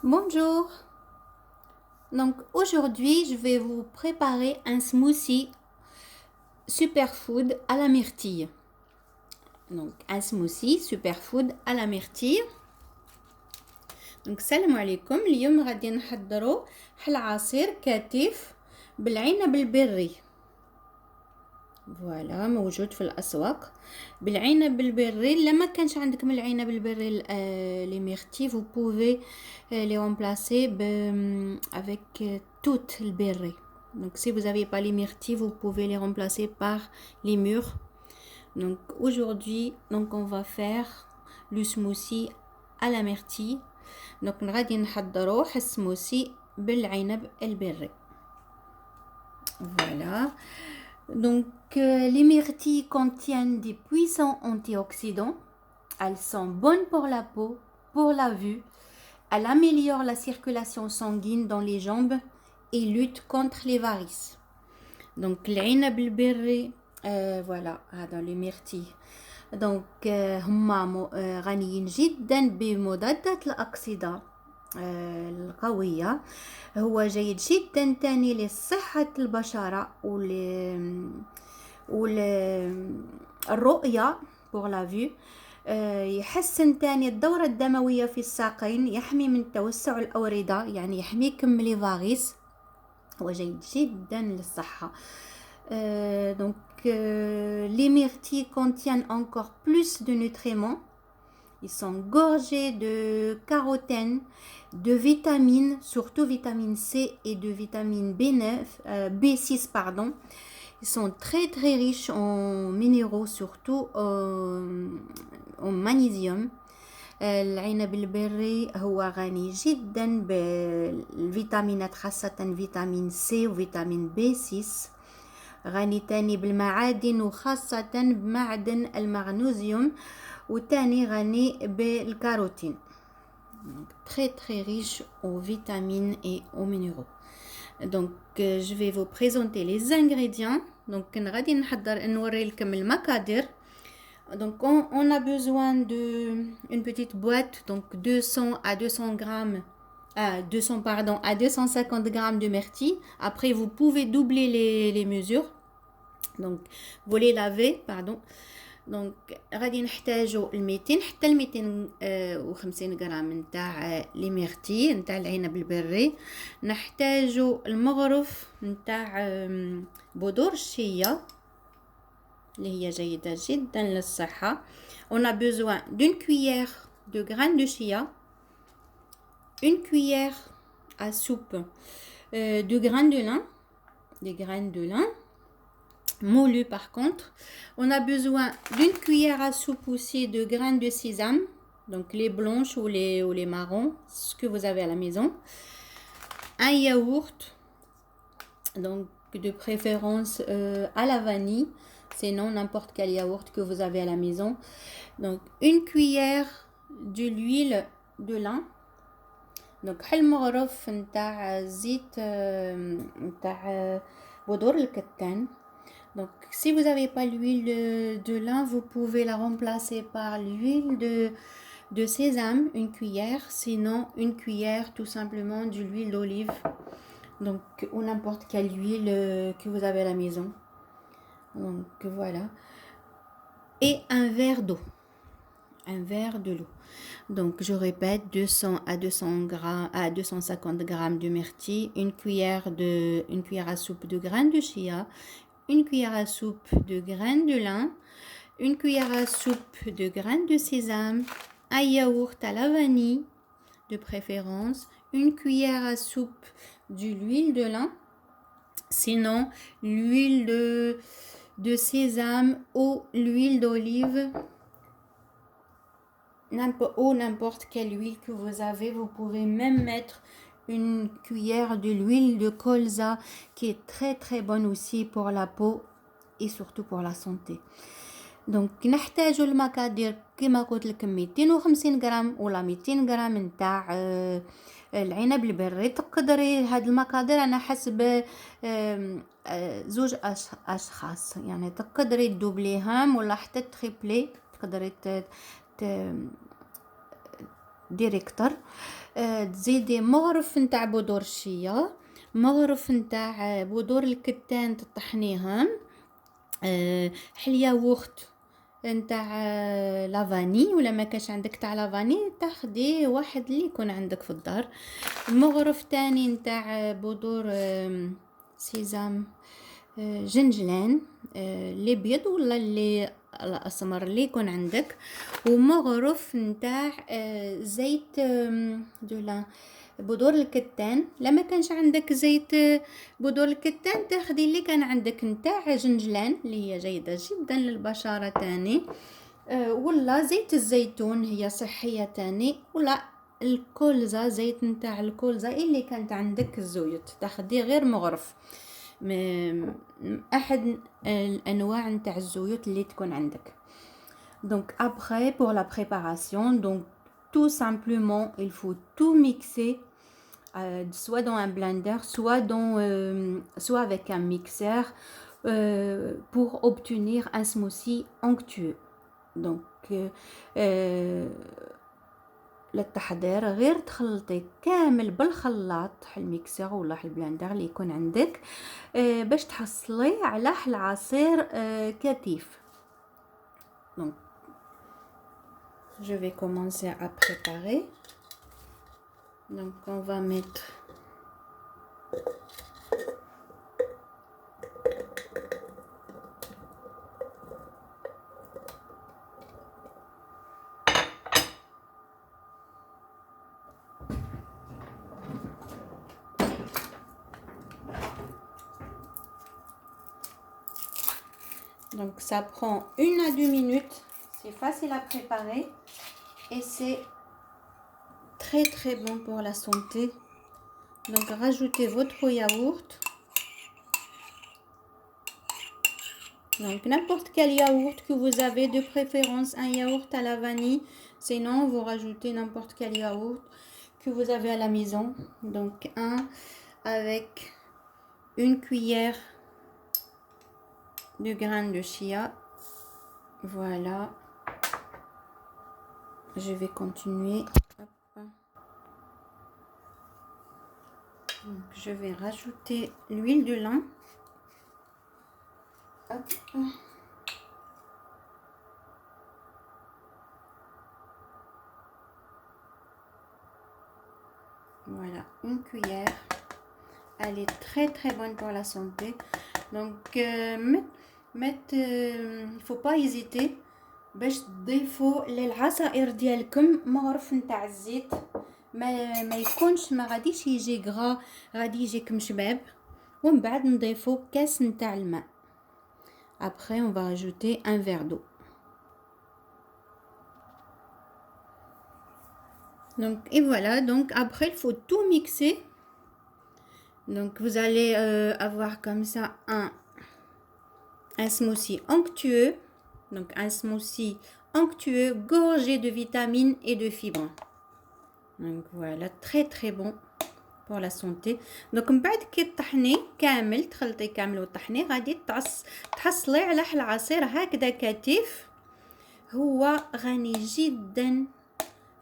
Bonjour. Donc aujourd'hui, je vais vous préparer un smoothie superfood à la myrtille. Donc un smoothie superfood à la myrtille. Donc السلام عليكم. اليوم غادي نحضروا حل عصير كتيف بالعنب البري. فوالا موجود في الاسواق بالعنب البري. لما كانش عندكم العنب البري لي ميرتي vous pouvez les remplacer avec toutes le berry. Donc si vous n'avez pas les myrtilles, vous pouvez les remplacer par les mûres. Donc aujourd'hui, on va faire le smoothie à la myrtille. Donc غادي نحضروا smoothie بالعنب البري. Voilà. Donc, les myrtilles contiennent des puissants antioxydants. Elles sont bonnes pour la peau, pour la vue. Elles améliorent la circulation sanguine dans les jambes et luttent contre les varices. Donc, العنب البري voilà, هذا les myrtilles. Donc, هما غنيين جدا بمضادات الأكسدة القوية. هو جيد جدا تاني لصحة البشرة والرؤية pour la vue. يحسن تاني الدورة الدموية في الساقين، يحمي من توسع الأوردة، يعني يحميكم من لي فاغيس. هو جيد جدا للصحة. Donc les myrtilles contiennent encore plus de nutriments. Ils sont gorgés de carotène, de vitamines, surtout vitamine C et de vitamine B6 pardon. Ils sont très très riches en minéraux, surtout en magnésium. العنب البري هو غني جدا بالفيتامينات، خاصة فيتامين سي وفيتامين B6. غني تاني بالمعادن وخاصة بمعدن المغنيسيوم، وتاني غني بالكاروتين. Très très riche en vitamines et en minéraux. Donc je vais vous présenter les ingrédients. Donc غادي نوري لكم المقادير. Donc on a besoin de une petite boîte, donc 200 à 200 grammes à 250 grammes de myrtille. Après vous pouvez doubler les mesures. Donc vous les lavez, pardon. دونك غادي نحتاجو 200 حتى 250 غرام نتاع لي ميرتي نتاع العنب البري. نحتاجو المغرف نتاع بذور الشيا اللي هي جيدة جدا للصحة. On a besoin d'une cuillère de graines de chia, une cuillère à soupe de graines de lin, des graines de lin moulu par contre. On a besoin d'une cuillère à soupe aussi de graines de sésame, donc les blanches ou les marrons, ce que vous avez à la maison. Un yaourt, donc de préférence à la vanille, sinon n'importe quel yaourt que vous avez à la maison. Donc une cuillère de l'huile de lin. Donc المغرف نتاع زيت نتاع بذور الكتان. Donc, si vous n'avez pas l'huile de lin, vous pouvez la remplacer par l'huile de sésame, une cuillère. Sinon, une cuillère tout simplement de l'huile d'olive. Donc, ou n'importe quelle huile que vous avez à la maison. Donc, voilà. Et un verre d'eau. Un verre de l'eau. Donc, je répète, 200 à 250 grammes de myrtille, une cuillère à soupe de graines de chia, une cuillère à soupe de graines de lin, une cuillère à soupe de graines de sésame, un yaourt à la vanille de préférence, une cuillère à soupe de l'huile de lin, sinon l'huile de sésame ou l'huile d'olive ou n'importe quelle huile que vous avez. Vous pouvez même mettre une cuillère de l'huile de colza qui est très très bonne aussi pour la peau et surtout pour la santé. Donc نحتاجوا المقادير كما قلت لكم 250 غرام ولا 200 غرام نتاع العنب البري. تقدري هاد المقادير انا حسب زوج اشخاص، يعني تقدري تدوبليهم ولا حتى تريبلي، تقدري ديريكتور. تزيدي مغرف نتاع بذور الشيا، مغرف نتاع بذور الكتان تطحنيهم، حلياوخت نتاع لافاني، ولا ما كانش عندك تاع لافاني تاخدي واحد اللي يكون عندك في الدار. مغرف تاني نتاع بذور سيزام، جنجلان اللي بيض ولا اللي الاسمر اللي يكون عندك، ومغرف نتاع زيت دولا بذور الكتان. لما كانش عندك زيت بذور الكتان تاخدي اللي كان عندك نتاع جنجلان اللي هي جيدة جدا للبشرة تاني، ولا زيت الزيتون هي صحية تاني، ولا الكولزة زيت نتاع الكولزة اللي كانت عندك الزيوت تاخدي غير مغرف احد الانواع نتاع الزيوت اللي تكون عندك. Donc après pour la préparation, donc tout simplement il faut tout mixer, soit dans un blender, soit avec un mixeur, pour obtenir un smoothie onctueux. Donc للتحضير غير تخلطي كامل بالخلاط الميكسر ولا البلندر اللي يكون عندك باش تحصلي على العصير كثيف. Donc je vais commencer à préparer. Donc on va mettre donc ça prend 1 à 2 minutes, c'est facile à préparer et c'est très très bon pour la santé. Donc rajoutez votre yaourt, donc n'importe quel yaourt que vous avez, de préférence un yaourt à la vanille, sinon vous rajoutez n'importe quel yaourt que vous avez à la maison. Donc un avec une cuillère de graines de chia. Voilà, je vais continuer. Hop. Donc je vais rajouter l'huile de lin. Hop. Voilà, une cuillère. Elle est très très bonne pour la santé. Donc il faut pas hésiter باش تضيفوا للعصائر ديالكم مغرف نتاع الزيت، ما يكونش، ما غاديش يجي غرا، غادي يجيك مشباب. ومن بعد نضيفوا كاس نتاع الماء. Après on va rajouter un verre d'eau. Donc et voilà, donc après il faut tout mixer. Donc vous allez avoir comme ça un smoothie onctueux. Donc un smoothie onctueux gorgé de vitamines et de fibres. Donc voilà, très très bon pour la santé. Donc من بعد كي تطحني كامل، تخلطي كامل وتطحني، غادي تحصلي على العصير هكذا كثيف، هو غني جدا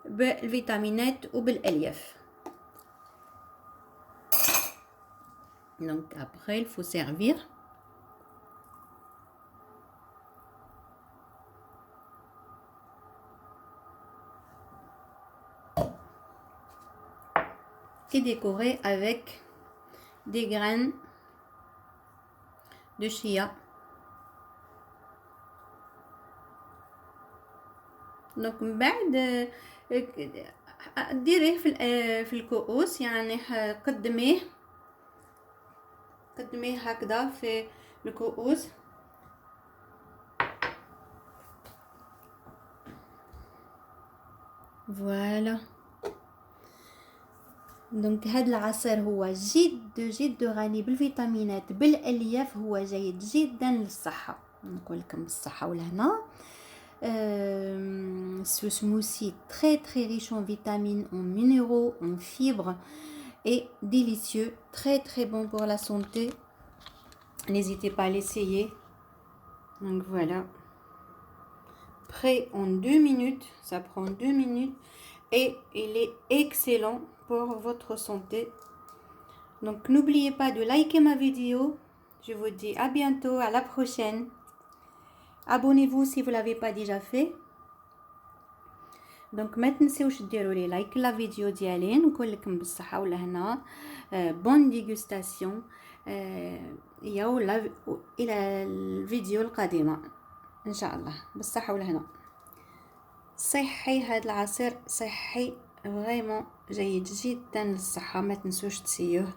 بالفيتامينات وبالالياف. Donc après il faut servir. Et décorer avec des graines de chia. Donc من بعد ديريه في الكؤوس، يعني قدميه هكذا في الكؤوس. فوالا. دونك هذا العصير هو جد غني بالفيتامينات بالالياف، هو جيد جدا للصحه، نقول لكم بالصحه والهنا. Ce smoothie très très riche en vitamines, en minéraux, en fibres et délicieux, très très bon pour la santé. N'hésitez pas à l'essayer. Donc voilà, prêt en 2 minutes, ça prend 2 minutes. et il est excellent pour votre santé. Donc n'oubliez pas de liker ma vidéo. Je vous dis à bientôt, à la prochaine. Abonnez-vous si vous ne l'avez pas déjà fait. دونك ما تنسيوش ديروا لي لايك لا فيديو ديالي. نقول لكم بالصحه والهنا. بون ديغوستاسيون. الى الفيديو القادمه ان شاء الله بالصحه والهنا. صحي، هذا العصير صحي فريمون جيد جدا للصحه، ما تنسوش تسيوه.